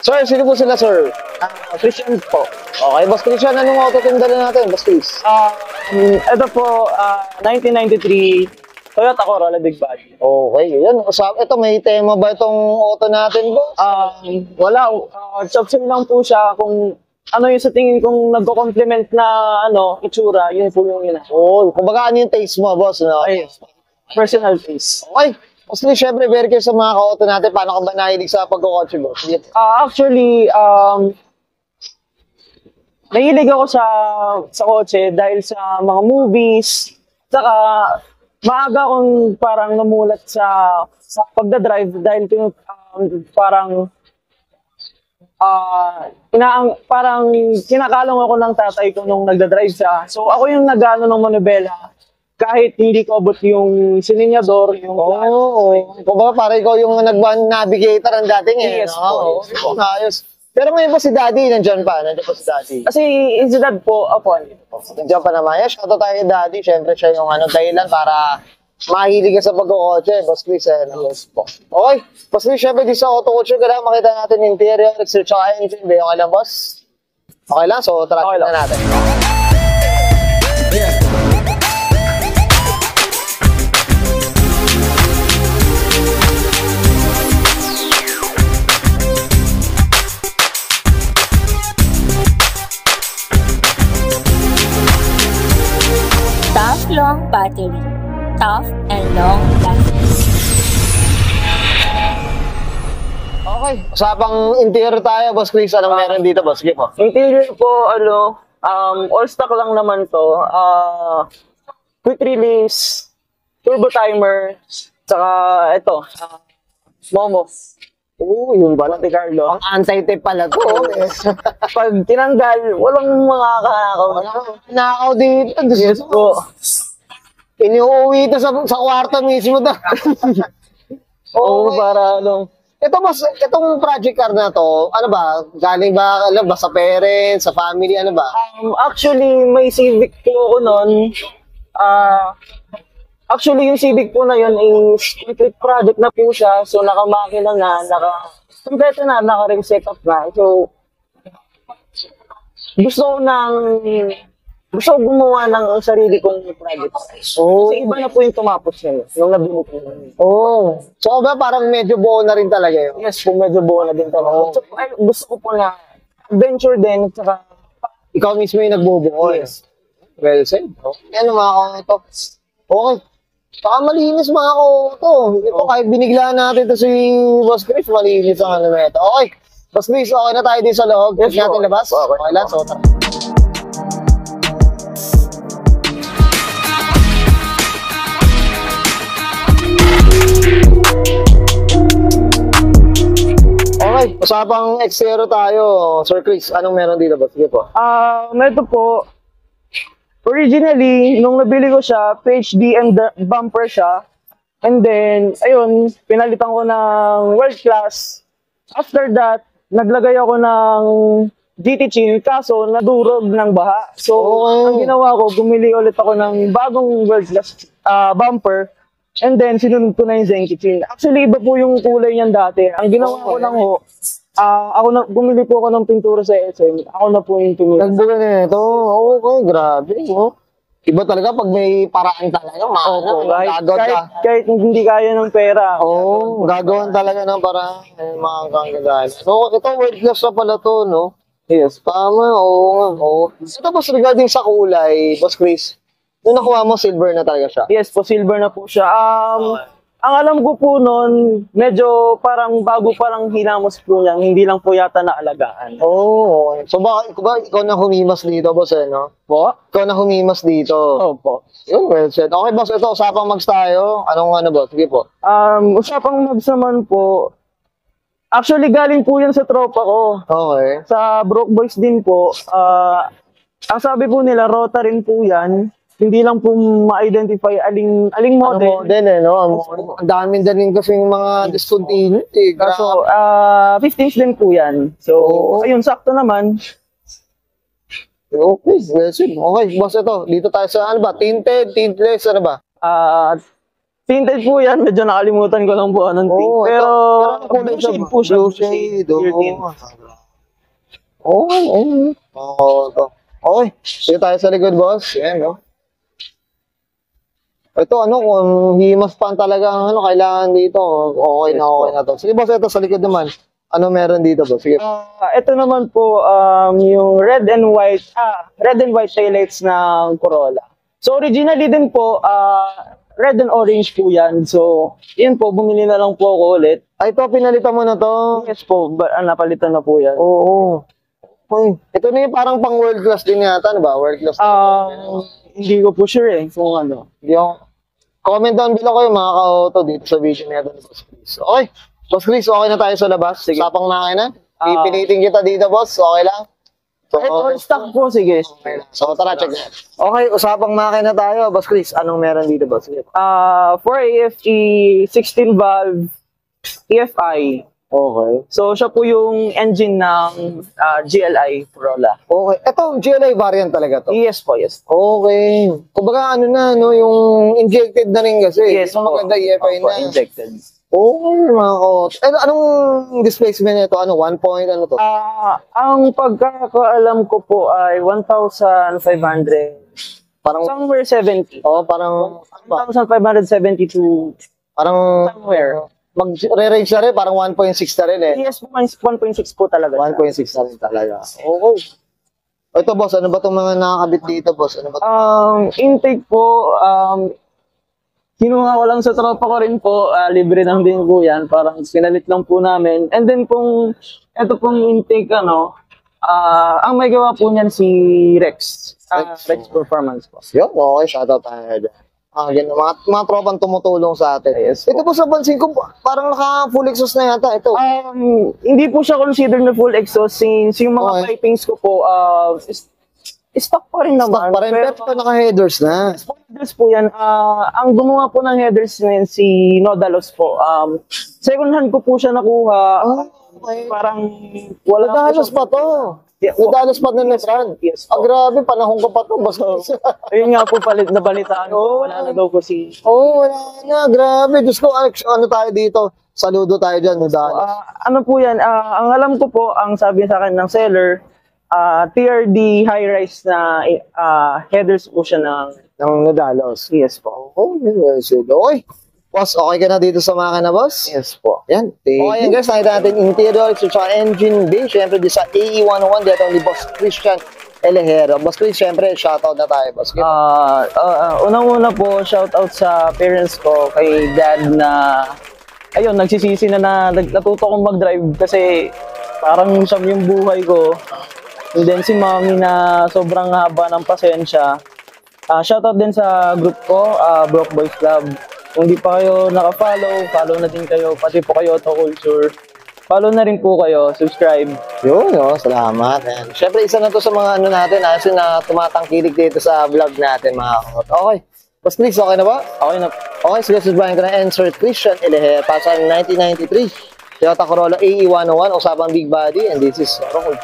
Sir, sino po sila, sir? Christian po. Okay, Boss Christian, anong auto tinda na natin, Boss Chris? Ito po, 1993 Toyota Corolla Big Body. Okay, yun. Ito, may tema ba itong auto natin, boss? Wala, chop suey lang po siya kung ano yung sa tingin kong nagko-complement na itsura, yun po yung yun. Oh, kumbaga ano yung taste mo, boss? No? Ay, personal taste. Okay. Kasi syempre, very curious sa mga ka-auto natin. Paano ka ba nahilig sa pagkakotse, boss? Actually, nahilig ako sa kotse dahil sa mga movies. Saka, maaga akong parang namulat sa pagdadrive dahil parang parang kinakalong ako ng tatay ko nung nagdadrive siya. So, ako yung nag-ano ng manubela. Kahit hindi ko abot yung silinyador, yung... Kumbaga parang ikaw yung nag-navigator ang dating eh. Yes po. Ayos. Pero may ba si Daddy? Nandiyan pa po si Daddy. Kasi si Dad po, Nandiyan pa naman. Shoutout tayo kay Daddy. Siyempre siya yung dahilan para mahilig ka sa pagkakotse. Boss Chris, yes po. Okay. Boss Chris, siyempre di sa auto culture, kailangan makita natin interior, exterior, tsaka engine. Okay lang, boss? Okay lang? So, tara na natin. Yeah. Tough long battery. Tough and long lasting. Okay, usapang interior tayo, Boss Chris. Anong meron dito, Boss? Sige po. Interior po, all stock lang naman to. Quick release, turbo timer, saka ito, Momo. Yun ba? Monte Carlo. Ang anti-tape pala to. Pag tinanggal, walang mga kakakaw. Nakaw dito. Yes po. Iniuwi ito sa kwarto mismo. Oo, para Ito, boss, itong project car na to, ano ba? Galing ba, sa parents, sa family, ano ba? Actually, may Civic po ako noon. Actually, yung Civic po na yun is complete project na po siya. So, nakamakina na, kompleto na, naka-ring setup na. So, gusto ko gumawa ng sarili kong project. Kasi iba na po yung tumapos niya, yung nabili ko. So, ba parang medyo buo na rin talaga yun? Yes po, medyo buo na din talaga. So, gusto ko po na adventure din, saka ikaw mismo yung nagbubuo. Yes. Well said. Yan mga ito. Okay. Saka malinis mga to. Ito, kahit binigla natin ito si Boss Chris, malinis ang ano na ito. Okay. Boss Chris, okay na tayo din sa loob. Yes, natin labas. Okay lang. So, tara. Okay, usapang exterior tayo. Sir Chris, anong meron dito ba? Sige po. Ito po, originally, nung nabili ko siya, PHD and bumper siya. And then, ayun, pinalitan ko ng world class. After that, naglagay ako ng GT Chill, kaso nadurog ng baha. So, ang ginawa ko, bumili ulit ako ng bagong world class bumper. And then, sinunod ko na yung Zenki Chill. Actually, iba po yung kulay niyan dati. Ang ginawa ko lang bumili po ako ng pintura sa SM. Ako na po yung pintura. Nagbuga na ito. Okay, grabe. Iba talaga pag may paraan talaga. Kahit hindi kaya ng pera. Gagawin talaga ng paraan. Mga kagagalan. So, ito world class na pala to, no? Yes. Tama, Ito po regarding sa kulay, Boss Chris. Nung nakuha mo, silver na talaga siya? Yes po, silver na po siya. Ang alam ko po noon, medyo parang bago parang hinamos po niya, hindi lang po yata naalagaan. So baka ikaw na humimas dito, boss, no? Po? Ikaw na humimas dito. Opo. Yun, well said. Okay, boss, ito, usapang mags tayo. Anong boss? Sige po. Usapang mags naman po, actually galing po yan sa tropa ko. Okay. Sa Broke Boys din po. Ang sabi po nila, Rota rin po yan. Hindi lang po ma-identify aling model. Ang dami din kasi yung mga discontinued. Kaso, 15s din po yan. So, ayun, sakto naman. Okay, well said. Okay, boss, ito. Dito tayo sa, tinted, tintless, ano ba? Tinted po yan. Medyo nakalimutan ko lang po anong tint. Oo, Pero, ano kulay blue shade po siya. Blue shade, Clear tint. Oo, to. Okay, sige tayo sa likod, boss. Yan, no? Ito, kung himas pan talaga ang kailangan dito, okay na to. Sige, boss, ito sa likod naman. Ano meron dito, boss? Sige. Ito naman po, yung red and white taillights ng Corolla. So, originally din po, red and orange po yan. So, yun po, bumili na lang po ako ulit. Ay, ito, pinalitan mo na to. Yes po, napalitan na po yan. Oo. Ito na yung parang pang world class din yata, ano ba? World class. Hindi ko po sure kung ano. Hindi ako. Comment down below kayo mga ka-auto dito sa video na ito ni Boss Chris. Okay. Boss Chris, okay na tayo sa labas. Sige. Usapang makina. Pipilitin kita dito, boss. Okay lang? So, Ito, stock po, sige. So, tara, check na. Okay, usapang makina tayo. Boss Chris, anong meron dito, boss? Sige. 4AFE, 16 valve, EFI. Okay. So, siya po yung engine ng GLI Corolla. Okay. Ito, GLI variant talaga to. Yes po, yes. Okay. Kumbaga, yung injected na rin kasi. Yes Yung po. maganda EFI Opo, na. injected. Okay, mga ka-auto. Anong displacement nito? 1 point, ano to? Ang pagkakaalam ko po ay 1,500. Parang, Somewhere 70. parang, 1,572 parang, somewhere. mag-range na rin, parang 1.6 na rin eh. Yes, 1.6 po talaga siya. 1.6 na rin talaga. Okay. Ito, boss, ano ba itong mga nakakabit dito, boss? Ano ba ito? Intake po, kinuha ko lang sa tropa ko rin po, libre lang din po yan, parang pinalit lang po namin. And then ito pong intake, ang may gawa po niyan si Rex. Rex Performance po. Yun, okay, shoutout tayo dyan. Ganun, mga tropang tumutulong sa atin. Yes, ito po sa pansin ko, parang naka-full exhaust na yata. Ito. Hindi po siya considered na full exhaust since yung mga Okay. pipings ko po, stock pa rin naman. Stock pa rin, pero ito naka-headers na. Headers po yan. Ang gumawa po ng headers na yan, si Nodalos po. Second hand ko po siya nakuha. Okay. Parang wala Nadalos pa to. Yeah, Nadalos pa ng Letran. Yes. Grabe, panahon ko pa to. Basta. Ayun nga po nabalitaan ko. Wala na daw po si... Wala na. Grabe. Diyos ko, ano tayo dito? Saludo tayo dyan, Nadalos. Ano po yan? Ang alam ko po, ang sabi sa akin ng seller, TRD high-rise na headers po siya Ng Nadalos. Yes po. Okay. Boss, okay ka na dito sa makina, boss? Yes po. Yan. Okay, guys, nakita natin interior, so engine bay. Siyempre, di sa AE101, dito ni Boss Christian Elejero. Boss Chris, siyempre, shoutout na tayo, boss. Unang-una po, shoutout sa parents ko, kay dad na, ayun, nagsisisi na natuto kong mag-drive kasi parang siya yung buhay ko. And then si mommy na sobrang haba ng pasensya. Shoutout din sa group ko, Broke Boys Club. Kung di pa kayo naka-follow, follow na din kayo. Pati po kayo Auto Culture. Follow na rin po kayo, subscribe. Yun, salamat. Ayan. Siyempre, isa na to sa mga natin, kasi na tumatangkilik dito sa vlog natin, mga kakot. Okay. Boss Chris, okay na ba? Okay na. Okay, sige, subahin ko na. Answer Christian Elejero, pasang 1993. Toyota Corolla AE101, usapang big body, and this is Rockwood.